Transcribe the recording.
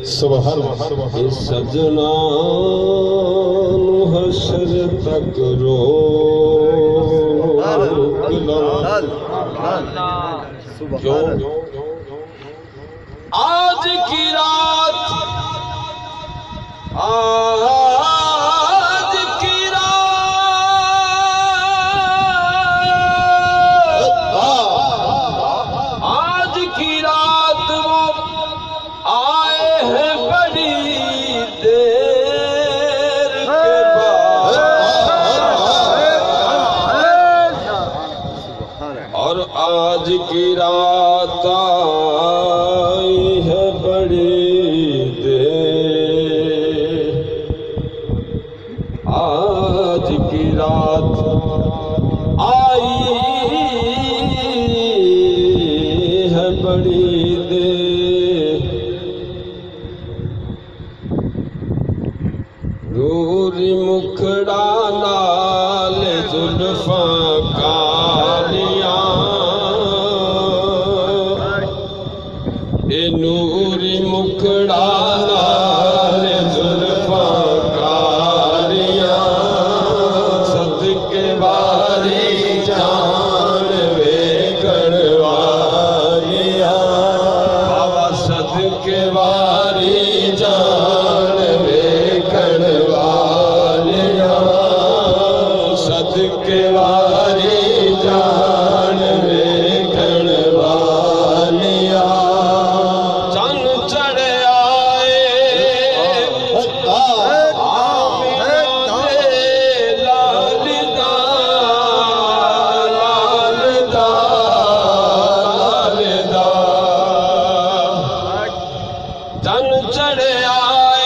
सुभान सजना हशर तक रो क्यों आज की रात आज की रात आज की रात वो आए हैं बड़ी देर के बाद और आज की रात आई है बड़ी देर आज की रात आई है बड़ी देर नूरी मुखड़ा नाल जुल्फा कालियां ए नूरी मुखड़ा नाल जुल्फा कालियां सदके वारी जान वेखण वालियां बाबा सदके वारी जान वेखण वालियां सदके वारी जान वेखण वालियां चन चढ़ आए लालदा लालदा लालदा चन चढ़ आए